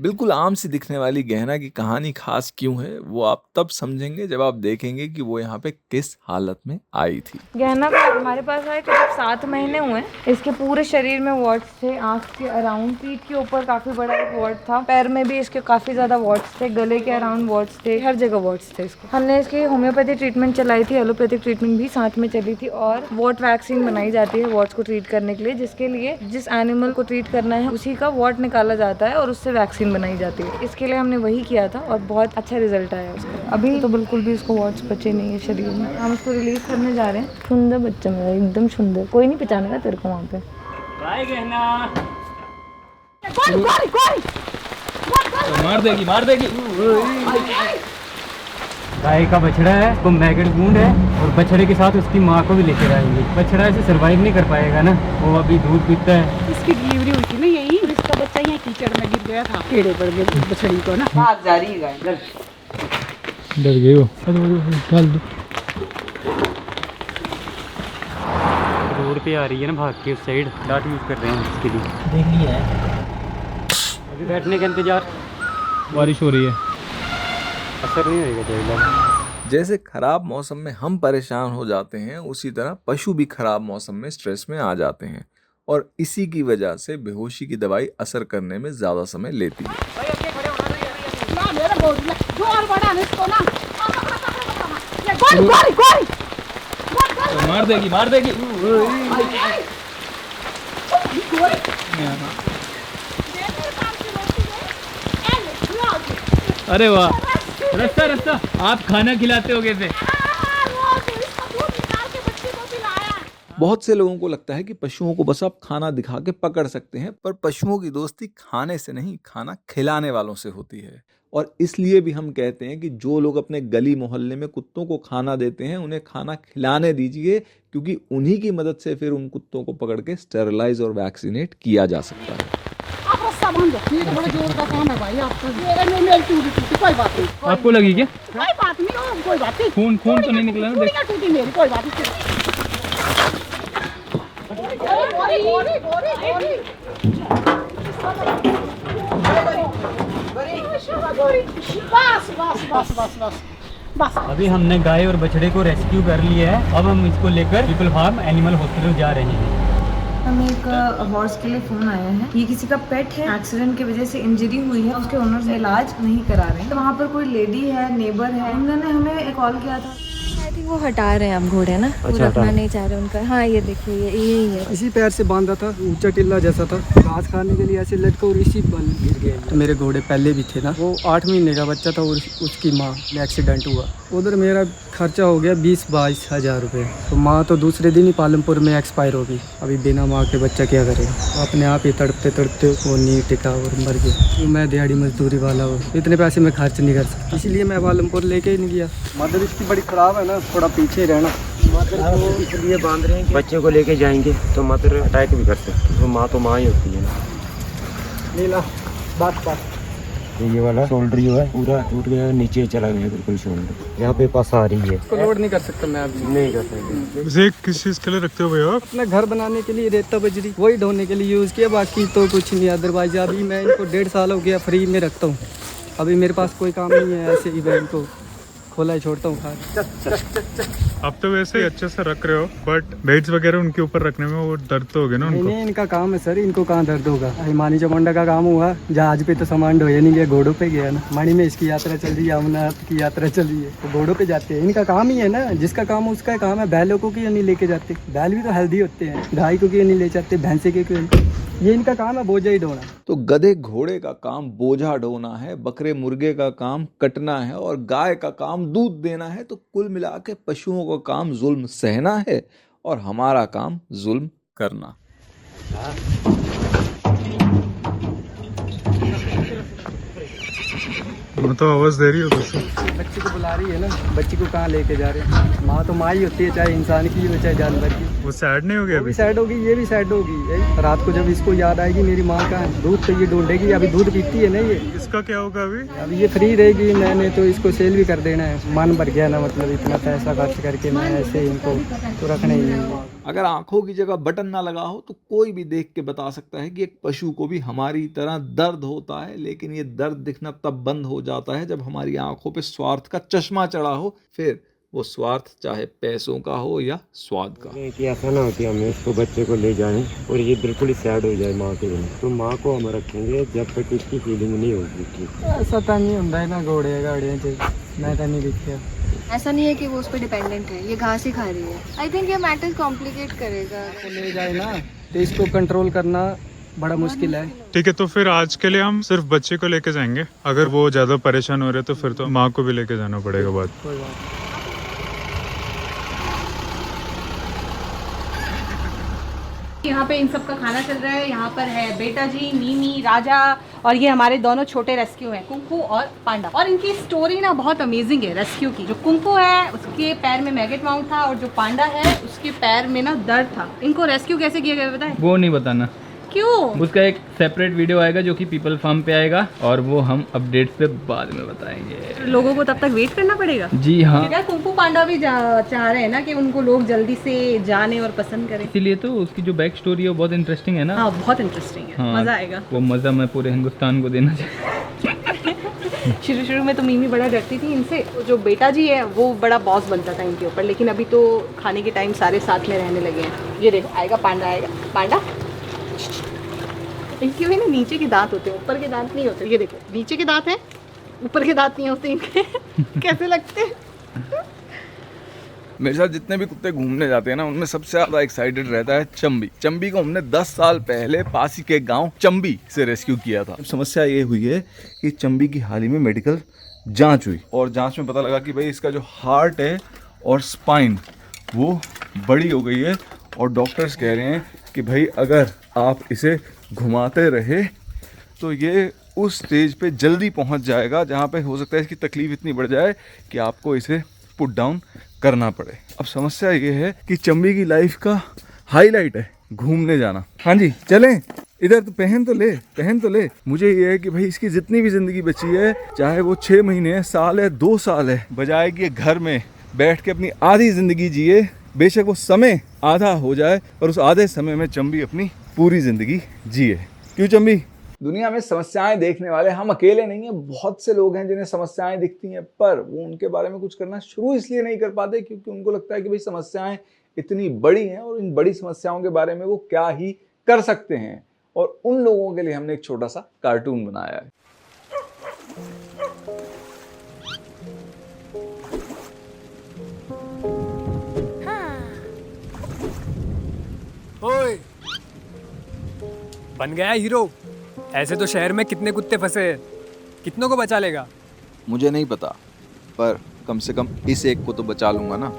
बिल्कुल आम सी दिखने वाली गहना की कहानी खास क्यों है वो आप तब समझेंगे जब आप देखेंगे कि वो यहाँ पे किस हालत में आई थी। गहना का हमारे पास आए करीब 7 महीने हुए। इसके पूरे शरीर में वॉट्स थे, आंख के अराउंड, पीठ के ऊपर काफी बड़ा एक वॉट था, पैर में भी इसके काफी ज्यादा वॉट्स थे, गले के अराउंड वॉट्स थे, हर जगह वॉट्स थे इसके। हमने इसकी होम्योपैथी ट्रीटमेंट चलाई थी, एलोपैथिक ट्रीटमेंट भी साथ में चली थी और वॉट वैक्सीन बनाई जाती है वॉट्स को ट्रीट करने के लिए, जिसके लिए जिस एनिमल को ट्रीट करना है उसी का वॉट निकाला जाता है और उससे वैक्सीन बनाई जाती है। इसके लिए हमने वही किया था और बहुत अच्छा रिजल्ट आया उसका। अभी तो बिल्कुल भी इसको वॉट्स बचे नहीं है शरीर में। हम उसको रिलीज करने जा रहे हैं। सुंदर बच्चा मेरा, एकदम सुंदर, कोई नहीं पहचानेगा तेरे को वहाँ पे। मार देगी। गाय का बछड़ा है, वो मैगड बूंद है और बछड़े के साथ उसकी माँ को भी लेकर आएंगे। बछड़ा ऐसे सर्वाइव नहीं कर पाएगा ना, वो अभी दूध पीता है। इसकी डिलीवरी हुई थी ना यही, इसका बच्चा यहाँ कीचड़ में गिर गया था, कीड़े पड़ गए बछड़ी को ना। भाग जा रही है, डर गई वो। डाल दो। रोड पे आ रही है ना भाग के उस साइड, डाट यूज कर रहे हैं इसके लिए। देख लिया है, अभी बैठने का इंतजार। बारिश हो रही है, असर नहीं होगा जाएगा। जैसे खराब मौसम में हम परेशान हो जाते हैं उसी तरह पशु भी खराब मौसम में स्ट्रेस में आ जाते हैं और इसी की वजह से बेहोशी की दवाई असर करने में ज्यादा समय लेती है। मार देगी। अरे वाह, रास्ता आप खाना खिलाते होगे थे। बहुत से लोगों को लगता है कि पशुओं को बस आप खाना दिखा के पकड़ सकते हैं, पर पशुओं की दोस्ती खाने से नहीं, खाना खिलाने वालों से होती है। और इसलिए भी हम कहते हैं कि जो लोग अपने गली मोहल्ले में कुत्तों को खाना देते हैं उन्हें खाना खिलाने दीजिए, क्योंकि उन्हीं की मदद से फिर उन कुत्तों को पकड़ के स्टेरलाइज और वैक्सीनेट किया जा सकता है। आपको लगी क्या? कोई बात नहीं, कोई बात नहीं। खून तो नहीं निकला ना? टूटी मेरी, कोई बात नहीं। बस। अभी हमने गाय और बछड़े को रेस्क्यू कर लिया है। अब हम इसको लेकर पीपल फार्म एनिमल हॉस्पिटल जा रहे हैं। हमें एक हॉर्स के लिए फोन आया है। ये किसी का पेट है, एक्सीडेंट की वजह से इंजरी हुई है, उसके ओनर्स इलाज नहीं करा रहे हैं। तो वहाँ पर कोई लेडी है, नेबर है, उन्होंने हमें कॉल किया था। आई थिंक वो हटा रहे हैं अब घोड़े ना, वो रखना नहीं चाह रहे उनका। हाँ ये देखिए, यही है। इसी पैर से बांधा था, ऊंचा टिल्ला जैसा था, घास खाने के लिए ऐसे लटका और इसी बल गिर गया। तो मेरे घोड़े पहले भी थे ना, वो 8 महीने का बच्चा था और उसकी माँ में एक्सीडेंट हुआ। उधर मेरा खर्चा हो गया 20-22 हज़ार रुपये। तो माँ तो दूसरे दिन ही पालमपुर में एक्सपायर होगी। अभी बिना माँ के बच्चा क्या करेगा? अपने आप ही तड़पते तड़पते वो नहीं टिका और मर गया। तो मैं दिहाड़ी मजदूरी वाला हूँ, इतने पैसे मैं खर्च नहीं कर सकता, इसलिए मैं पालमपुर लेके ही नहीं गया। मदर इसकी बड़ी ख़राब है ना, थोड़ा पीछे रहना। मदर को इसलिए बांध रहे हैं, बच्चे को लेके जाएंगे तो मदर अटैक भी कर सकती है। तो माँ ही होती है ना। नीला बात ये वाला शोल्डर जो है पूरा टूट गया, नीचे चला गया बिल्कुल शोल्डर। यहाँ पे पास आ रही है, इसको लोड नहीं कर सकता मैं अभी। नहीं कर सकते। उसे किस चीज़ के लिए रखते हो भैया? अपना घर बनाने के लिए रेता बजरी वही ढोने के लिए यूज़ किया, बाकी तो कुछ नहीं। अदरवाइज अभी मैं इनको 1.5 साल हो गया फ्री में रखता हूँ। अभी मेरे पास कोई काम नहीं है, ऐसे ही मैं इनको खोला ही छोड़ता हूँ। अब तो वैसे ही अच्छे से रख रहे हो, बट बेड्स वगैरह उनके ऊपर रखने में वो दर्द तो हो गया ना उनको? नहीं, इनका काम है सर, इनको कहाँ दर्द होगा। हिमानी चामुंडा का काम हुआ, जहाज पे तो सामान ढोया नहीं गया, घोड़ों पे गया ना। मणि में इसकी यात्रा चल रही है, अमरनाथ की यात्रा चल रही है, तो घोड़ों पे जाते हैं। इनका काम ही है ना, जिसका काम है उसका काम है। बैलों को क्यों नहीं लेके जाते? बैल भी तो हेल्दी होते हैं। गाय को क्यों नहीं ले जाते? भैंसे के क्यों? ये इनका काम है, बोझा ही ढोना। तो गधे घोड़े का काम बोझा ढोना है, बकरे मुर्गे का काम कटना है और गाय का काम दूध देना है। तो कुल मिला के पशुओं का काम जुल्म सहना है और हमारा काम जुल्म करना। मैं तो आवाज दे रही हूँ दोस्तों। बच्ची को बुला रही है ना, बच्ची को कहाँ लेके जा रहे हैं? माँ तो माँ ही होती है, चाहे इंसान की हो चाहे जानवर की। वो सैड नहीं हो गया? अभी सैड होगी, ये भी सैड होगी। रात को जब इसको याद आएगी मेरी माँ का दूध, तो ये ढूंढेगी। अभी दूध पीती है ना ये। इसका क्या होगा अभी? अभी ये फ्री रहेगी। मैंने तो इसको सेल भी कर देना है। मन भर गया ना, मतलब इतना पैसा खर्च करके मैं ऐसे इनको तो रखना ही नहीं है। अगर आंखों की जगह बटन ना लगा हो तो कोई भी देख के बता सकता है कि एक पशु को भी हमारी तरह दर्द होता है, लेकिन ये दर्द दिखना तब बंद हो जाता है जब हमारी आंखों पे स्वार्थ का चश्मा चढ़ा हो, फिर वो स्वार्थ चाहे पैसों का हो या स्वाद का। कि ऐसा ना हो कि हम इसको बच्चे को ले जाएं और ये बिल्कुल ही सैड हो जाए माँ के बिना, तो माँ को हम रखेंगे जब तक इसकी फीलिंग नहीं होगी ठीक। ऐसा तो नहीं होता है ना, घोड़े गाड़ियाँ मैं तो नहीं दिखा। ऐसा नहीं है कि वो उस पर डिपेंडेंट है, ये घास ही खा रही है। आई थिंक ये मैटर कॉम्प्लिकेट करेगा। ले जाए ना तो इसको कंट्रोल करना बड़ा मुश्किल है। ठीक है, तो फिर आज के लिए हम सिर्फ बच्चे को लेके जाएंगे। अगर वो ज्यादा परेशान हो रहे तो फिर तो माँ को भी लेके जाना पड़ेगा बाद। कोई बात यहाँ पे इन सब का खाना चल रहा है। यहाँ पर है बेटा जी, मीमी, राजा और ये हमारे दोनों छोटे रेस्क्यू हैं, कुंकू और पांडा। और इनकी स्टोरी ना बहुत अमेजिंग है रेस्क्यू की। जो कुंकू है उसके पैर में मैगेट माउंट था और जो पांडा है उसके पैर में ना दर्द था। इनको रेस्क्यू कैसे किया गया बताए? वो नहीं बताना, क्यों? उसका एक सेपरेट वीडियो आएगा जो कि पीपल फार्म पे आएगा और वो हम अपडेट्स पे बाद में बताएंगे। लोगों को तब तक वेट करना पड़ेगा। जी हाँ, क्या कुंकू पांडा भी चाह रहे हैं ना कि उनको लोग जल्दी से जाने और पसंद करें, इसीलिए तो उसकी जो बैक स्टोरी है वो बहुत इंटरेस्टिंग है ना। हाँ बहुत इंटरेस्टिंग है। हाँ, मजा आएगा। वो मजा मैं पूरे हिंदुस्तान को देना चाहिए। शुरू में तो मीमी बड़ा डरती थी इनसे। जो बेटा जी है वो बड़ा बॉस बनता था इनके ऊपर, लेकिन अभी तो खाने के टाइम सारे साथ में रहने लगे हैं। ये देखो आएगा पांडा, आएगा पांडा। इनके भी ना नीचे के दांत होते हैं, ऊपर के दांत नहीं होते। ये देखो नीचे के दांत हैं, ऊपर के दांत नहीं होते इनके। कैसे लगते हैं? मेरे साथ जितने भी कुत्ते घूमने जाते हैं ना, उनमें सबसे ज्यादा एक्साइटेड रहता है चंबी। चंबी को हमने 10 साल पहले पास ही के गांव चंबी से रेस्क्यू किया था। समस्या ये हुई है कि चंबी की हाल ही में मेडिकल जांच हुई और जांच में पता लगा कि भाई इसका जो हार्ट है और स्पाइन वो बड़ी हो गई है और डॉक्टर्स कह रहे हैं कि भाई अगर आप इसे घुमाते रहे तो ये उस स्टेज पे जल्दी पहुंच जाएगा जहां पे हो सकता है इसकी तकलीफ इतनी बढ़ जाए कि आपको इसे पुट डाउन करना पड़े। अब समस्या ये है कि चंबी की लाइफ का हाईलाइट है घूमने जाना। हाँ जी चलें, इधर तो पहन तो ले। मुझे ये है कि भाई इसकी जितनी भी जिंदगी बची है, चाहे वो 6 महीने है, साल है, 2 साल है, बजाय कि घर में बैठ के अपनी आधी जिंदगी जिए, बेशक वो समय आधा हो जाए और उस आधे समय में चंबी अपनी पूरी जिंदगी जिए। क्यों चंबी? दुनिया में समस्याएं देखने वाले हम अकेले नहीं हैं, बहुत से लोग हैं जिन्हें समस्याएं दिखती हैं, पर वो उनके बारे में कुछ करना शुरू इसलिए नहीं कर पाते क्योंकि उनको लगता है कि भाई समस्याएं इतनी बड़ी हैं और इन बड़ी समस्याओं के बारे में वो क्या ही कर सकते हैं। और उन लोगों के लिए हमने एक छोटा सा कार्टून बनाया है। ओए, बन गया हीरो। ऐसे तो शहर में कितने कुत्ते फंसे हैं, कितनों को बचा लेगा? मुझे नहीं पता, पर कम से कम इस एक को तो बचा लूंगा ना।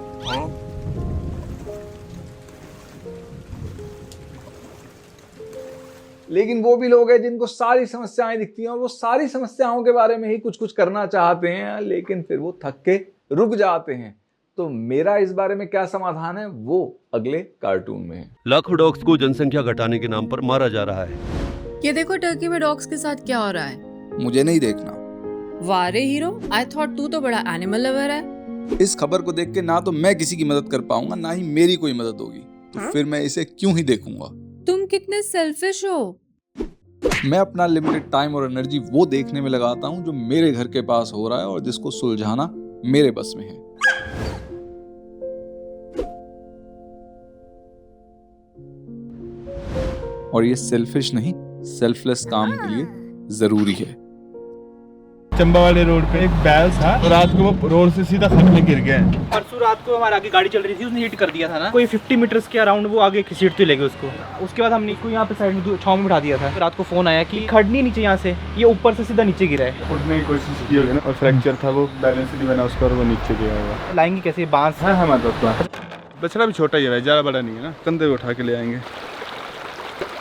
लेकिन वो भी लोग हैं जिनको सारी समस्याएं दिखती हैं और वो सारी समस्याओं के बारे में ही कुछ कुछ करना चाहते हैं, लेकिन फिर वो थक के रुक जाते हैं। तो मेरा इस बारे में क्या समाधान है वो अगले कार्टून में है। लाखों डॉग्स को जनसंख्या घटाने के नाम पर मारा जा रहा है। ये देखो टर्की में डॉग्स के साथ क्या हो रहा है। मुझे नहीं देखना। वाह रे हीरो, आई थॉट तू तो बड़ा एनिमल लवर है। इस खबर को देख के ना तो मैं किसी की मदद कर पाऊंगा, ना ही मेरी कोई मदद होगी, तो फिर मैं इसे क्यों ही देखूंगा। तुम कितने सेल्फिश हो। मैं अपना लिमिटेड टाइम और एनर्जी वो देखने में लगाता हूँ जो मेरे घर के पास हो रहा है और जिसको सुलझाना मेरे बस में है। और ये सेल्फिश नहीं, सेल्फलेस काम के लिए जरूरी है। चंबा वाले रोड पे एक बैल था और रात को वो रोड से सीधा खड्डे में गिर गया। परसों रात को हमारे आगे गाड़ी चल रही थी, उसने हिट कर दिया था ना, कोई 50 मीटर्स के अराउंड वो आगे घसीटते ले गए उसको। उसके बाद हमने इसको यहाँ पे साइड में छांव में बिठा दिया था। रात को फोन आया कि खड़नी नीचे यहाँ से, ये ऊपर से सीधा नीचे गिरा है। उठने की कोशिश की होगी ना और फ्रैक्चर था, वो बैलेंस नहीं बना उसका और वो नीचे गिरा हुआ। लाएंगे कैसे बांस? हाँ हमारे दोस्त बछड़ा भी छोटा ही है, ज्यादा बड़ा नहीं है ना, कंधे पे उठा के ले आएंगे।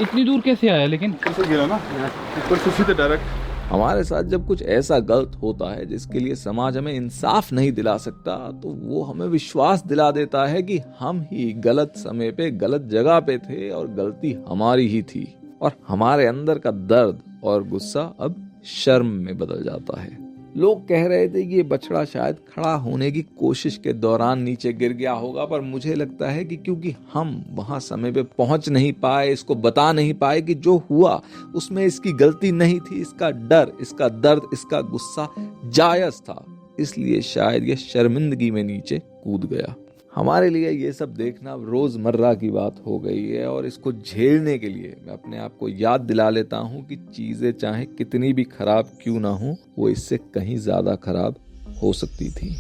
इतनी दूर कैसे आया? लेकिन कैसे गिरा ना ऊपर से सीधे डायरेक्ट। हमारे साथ जब कुछ ऐसा गलत होता है जिसके लिए समाज हमें इंसाफ नहीं दिला सकता, तो वो हमें विश्वास दिला देता है कि हम ही गलत समय पे गलत जगह पे थे और गलती हमारी ही थी। और हमारे अंदर का दर्द और गुस्सा अब शर्म में बदल जाता है। लोग कह रहे थे कि ये बछड़ा शायद खड़ा होने की कोशिश के दौरान नीचे गिर गया होगा, पर मुझे लगता है कि क्योंकि हम वहां समय पे पहुंच नहीं पाए, इसको बता नहीं पाए कि जो हुआ उसमें इसकी गलती नहीं थी, इसका डर, इसका दर्द, इसका गुस्सा जायज था, इसलिए शायद ये शर्मिंदगी में नीचे कूद गया। हमारे लिए ये सब देखना रोजमर्रा की बात हो गई है और इसको झेलने के लिए मैं अपने आप को याद दिला लेता हूँ कि चीजें चाहे कितनी भी खराब क्यों ना हो, वो इससे कहीं ज्यादा खराब हो सकती थी।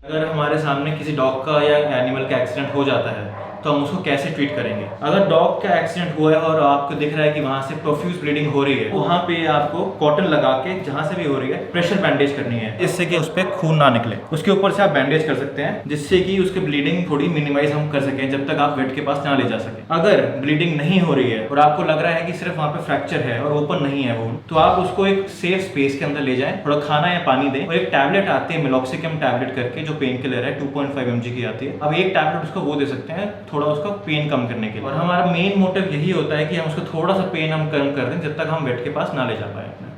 अगर हमारे सामने किसी डॉग का या एनिमल का एक्सीडेंट हो जाता है तो हम उसको कैसे ट्रीट करेंगे। अगर डॉग का एक्सीडेंट हुआ है और आपको दिख रहा है कि वहाँ से प्रोफ्यूज ब्लीडिंग हो रही है, वहाँ पे आपको कॉटन लगा के जहाँ से भी हो रही है प्रेशर बैंडेज करनी है, जिससे कि उस पर खून ना निकले। उसके ऊपर से आप बैंडेज कर सकते हैं जिससे कि उसकी ब्लीडिंग थोड़ी मिनिमाइज हम कर सकें जब तक आप वेट के पास ना ले जा सकें। अगर ब्लीडिंग नहीं हो रही है और आपको लग रहा है कि सिर्फ वहाँ पे फ्रैक्चर है और ओपन नहीं है वो, तो आप उसको एक सेफ स्पेस के अंदर ले जाएं, थोड़ा खाना या पानी दें और एक टैबलेट आती है मेलॉक्सिकम टैबलेट करके, जो पेन किलर है, 2.5 mg की आती है। अब एक टैबलेट उसको वो दे सकते हैं थोड़ा उसका पेन कम करने के लिए। और हमारा मेन मोटिव यही होता है कि हम उसको थोड़ा सा पेन हम कम कर दें जब तक हम वेट के पास ना ले जा पाए अपने।